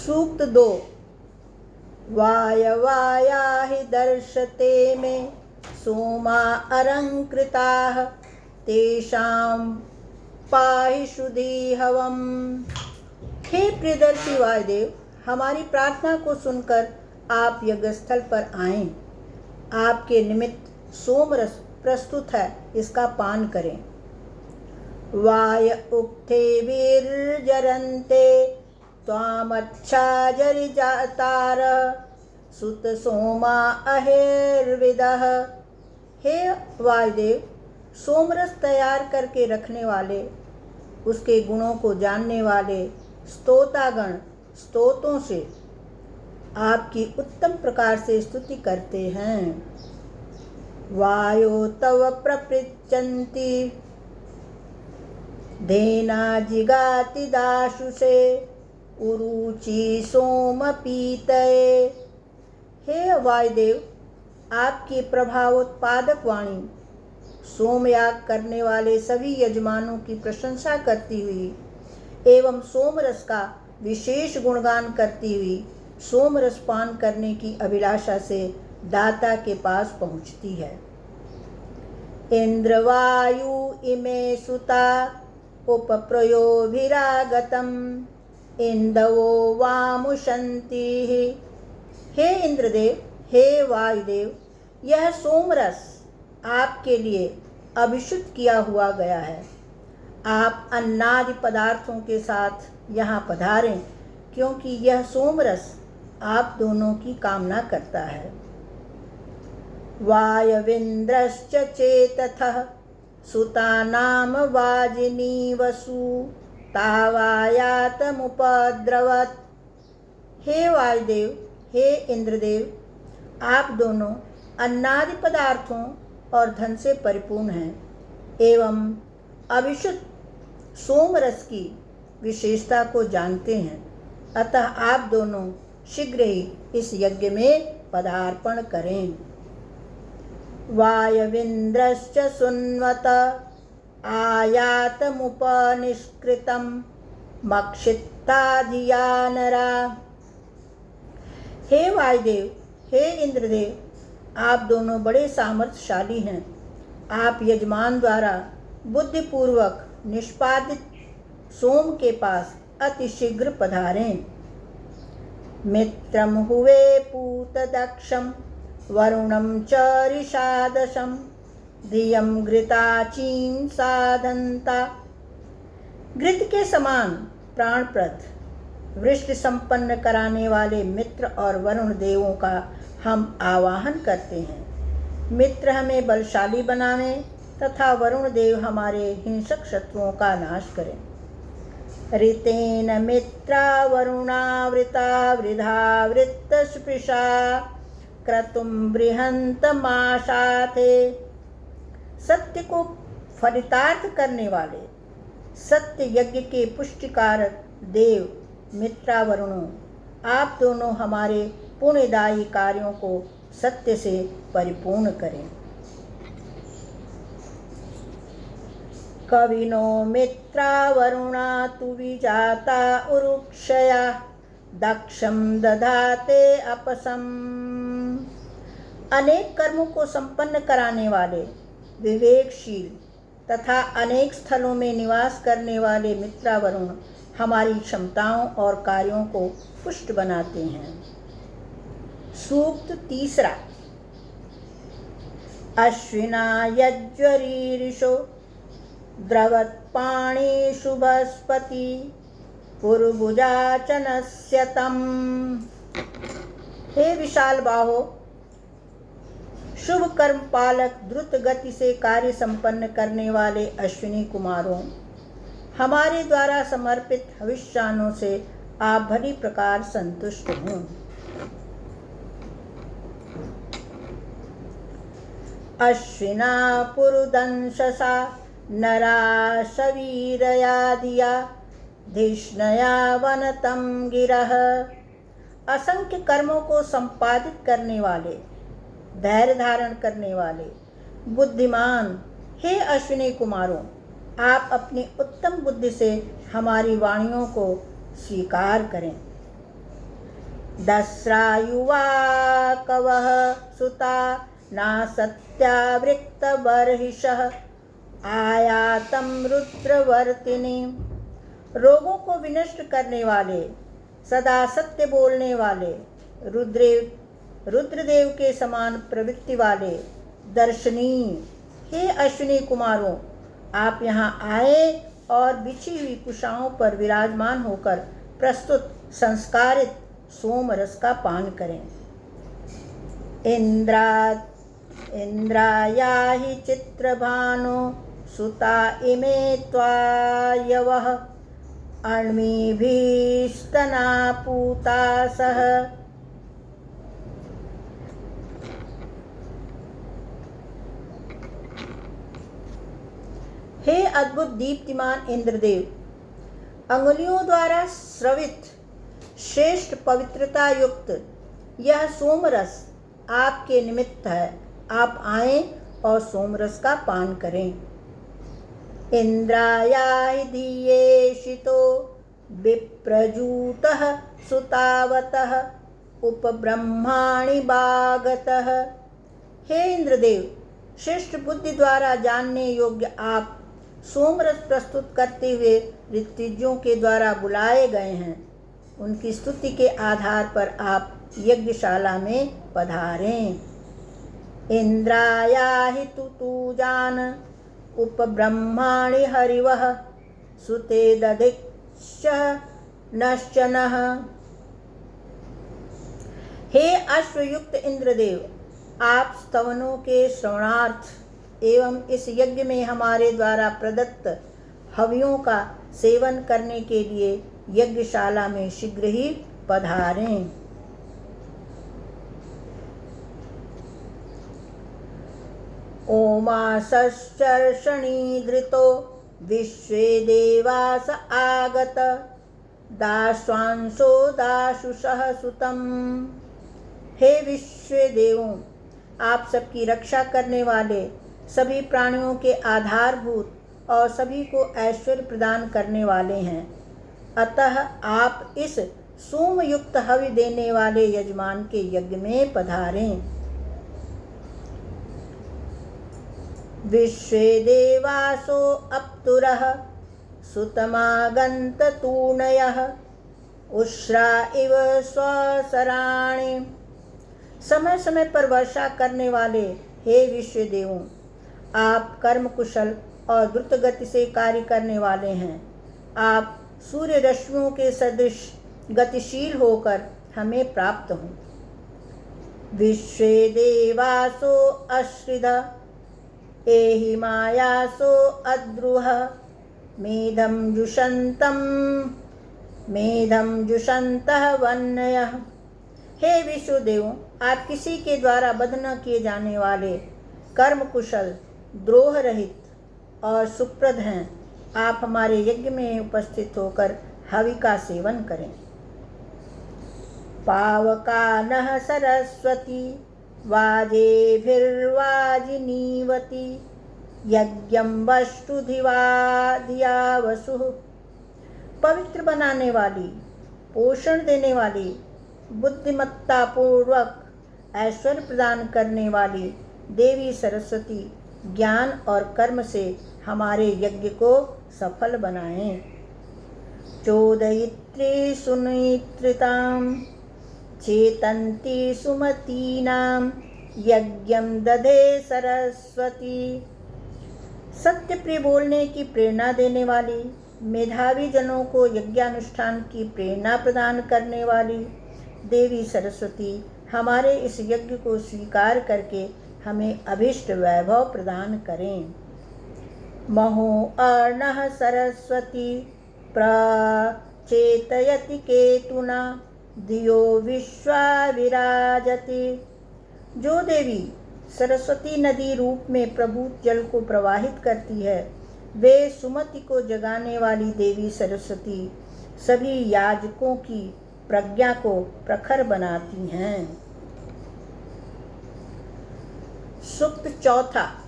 सूक्त 2। वायवायाहि दर्शते मे सोमा अलंकृताः तेषां पाहि शुद्धि हवम्। हे प्रियदर्शी वायुदेव, हमारी प्रार्थना को सुनकर आप यज्ञस्थल पर आएं। आपके निमित्त सोमरस प्रस्तुत है, इसका पान करें। वाय उक्थे वीर्जरन्ते त्वामच्छा जरिजातार सुत सोमा अहिर्विदः। हे वायुदेव, सोमरस तैयार करके रखने वाले, उसके गुणों को जानने वाले स्तोतागण स्तोतों से आपकी उत्तम प्रकार से स्तुति करते हैं। वायो तव प्रपृच्छन्ति धेना जिगाति दाशुषे उरुचि सोम पीतये। हे वायुदेव, आपकी प्रभावोत्पादक वाणी सोमयाग करने वाले सभी यजमानों की प्रशंसा करती हुई एवं सोमरस का विशेष गुणगान करती हुई सोमरस पान करने की अभिलाषा से दाता के पास पहुँचती है। इंद्रवायु इमे सुता उपप्रयोभिरागतम इंदवो वामुशंति। हे इंद्रदेव, हे वायुदेव, यह सोमरस आपके लिए अभिषिक्त किया हुआ गया है। आप अन्नादि पदार्थों के साथ यहाँ पधारें, क्योंकि यह सोमरस आप दोनों की कामना करता है। वायविंद्रश्च चेतथः सुतानाम वाजिनी वसु तावायातमुपद्रवत्। हे वायुदेव, हे इंद्रदेव, आप दोनों अन्नादि पदार्थों और धन से परिपूर्ण हैं एवं अभिषिक्त सोमरस की विशेषता को जानते हैं, अतः आप दोनों शीघ्र ही इस यज्ञ में पदार्पण करें। वायविंद्रश्च सुन्वत आयातमुपनिष्कृतं मक्षित्ताधिया नरा। हे वायुदेव, हे इंद्रदेव, आप दोनों बड़े सामर्थ्यशाली हैं। आप यजमान द्वारा बुद्धिपूर्वक निष्पादित सोम के पास अतिशीघ्र पधारें। मित्रम हुवे पूतदक्षम वरुणम च ऋषादशम धियम घृताचीं साधनता। घृत के समान प्राणप्रद वृष्टि संपन्न कराने वाले मित्र और वरुण देवों का हम आवाहन करते हैं। मित्र हमें बलशाली बनावें तथा वरुण देव हमारे हिंसक शत्रुओं का नाश करें। ऋतेन मित्रा वरुणावृता वृधा वृत्तस्पृशा क्रतुम बृहन्तमाशाते। सत्य को फलितार्थ करने वाले सत्य यज्ञ के पुष्टिकारक देव मित्रा वरुणों, आप दोनों हमारे पुण्यदायी कार्यों को सत्य से परिपूर्ण करें। कविनो मित्रा वरुणा तु विजाता उरुक्षया दक्षम दधाते अपसम। अनेक कर्मों को संपन्न कराने वाले विवेकशील तथा अनेक स्थलों में निवास करने वाले मित्रा वरुण हमारी क्षमताओं और कार्यों को पुष्ट बनाते हैं। सूक्त 3। अश्विना यज्वरीरिषो द्रवत्पाणि शुभस्पति पुरभुजाचनस्य तम। हे विशाल बाहो, शुभ कर्म पालक द्रुत गति से कार्य संपन्न करने वाले अश्विनी कुमारों, हमारे द्वारा समर्पित हविष्यानों से आप भली प्रकार संतुष्ट हों। अश्विना पुरुदंशसा नरा शवीरया धिया धिष्णया वनतम गिरह। असंख्य कर्मों को संपादित करने वाले, धैर्य धारण करने वाले बुद्धिमान हे अश्विनी कुमारों, आप अपनी उत्तम बुद्धि से हमारी वाणियों को स्वीकार करें। दस्रायुवा कवः सुता नासत्यावृक्तबर्हिषः आयातं रुद्रवर्तिनी। रोगों को विनष्ट करने वाले, सदा सत्य बोलने वाले, रुद्रदेव के समान प्रवृत्ति वाले दर्शनी, हे अश्विनी कुमारों, आप यहाँ आए और बिछी हुई कुशाओं पर विराजमान होकर प्रस्तुत संस्कारित सोम रस का पान करें। इंद्राया हि चित्रभानो सुता इमे त्वायवः अण्मिभिस्तना पूता सह। हे अद्भुत दीप्तिमान इंद्रदेव, अंगुलियों द्वारा स्रवित श्रेष्ठ पवित्रता युक्त यह सोमरस आपके निमित्त है। आप आएं और सोमरस का पान करें। इंद्राया धीयेशितो विप्रजूतः सुतावतः उपब्रह्माणि बागतः। हे इंद्रदेव, श्रेष्ठ बुद्धि द्वारा जानने योग्य आप सोमरस प्रस्तुत करते हुए ऋत्विजों के द्वारा बुलाए गए हैं। उनकी स्तुति के आधार पर आप यज्ञशाला में पधारें। इंद्राया हि तुतुजान उपब्रह्माणि हरिवः सुते दधिक्ष नश्चनः। हे अश्वयुक्त इंद्रदेव, आप स्तवनों के श्रवणार्थ एवं इस यज्ञ में हमारे द्वारा प्रदत्त हवियों का सेवन करने के लिए यज्ञशाला में शीघ्र ही पधारें। ओमासश्चर्षणी धृतो विश्वे देवास आगत दाश्वांसो दाशुषः सुतम्। हे विश्व देवों, आप सबकी रक्षा करने वाले, सभी प्राणियों के आधारभूत और सभी को ऐश्वर्य प्रदान करने वाले हैं। अतः आप इस सोमयुक्त हवि देने वाले यजमान के यज्ञ में पधारें। विश्वे देवासो अप्तुरः सुतमागन्ततूणयः उश्रा इव स्वसराणि। समय समय पर वर्षा करने वाले हे विश्व देवों, आप कर्म कुशल और द्रुत गति से कार्य करने वाले हैं। आप सूर्य रश्मियों के सदृश गतिशील होकर हमें प्राप्त हों। विश्वे देवासो अश्रिध एहि मायासो अद्रुह मेधम जुषन्तः वन्नयः। हे विश्वदेवों, आप किसी के द्वारा बद्ध न किए जाने वाले, कर्म कुशल, द्रोह रहित और सुप्रद हैं। आप हमारे यज्ञ में उपस्थित होकर हवि का सेवन करें। पावकानः सरस्वती वाजेभिर्वाजिनीवती यज्ञं वष्टुधिया वसुः। पवित्र बनाने वाली, पोषण देने वाली, बुद्धिमत्ता पूर्वक ऐश्वर्य प्रदान करने वाली देवी सरस्वती ज्ञान और कर्म से हमारे यज्ञ को सफल बनाएं। चोदयित्री सुनीत्रितां चेतन्ती सुमतीनां यज्ञं दधे सरस्वती। सत्य प्रिय बोलने की प्रेरणा देने वाली, मेधावी जनों को यज्ञानुष्ठान की प्रेरणा प्रदान करने वाली देवी सरस्वती हमारे इस यज्ञ को स्वीकार करके हमें अभीष्ट वैभव प्रदान करें। महो अर्णः सरस्वती प्रचेतयति केतुना धियो विश्वा विराजति। जो देवी सरस्वती नदी रूप में प्रभूत जल को प्रवाहित करती है, वे सुमति को जगाने वाली देवी सरस्वती सभी याजकों की प्रज्ञा को प्रखर बनाती हैं। सूक्त चौथा।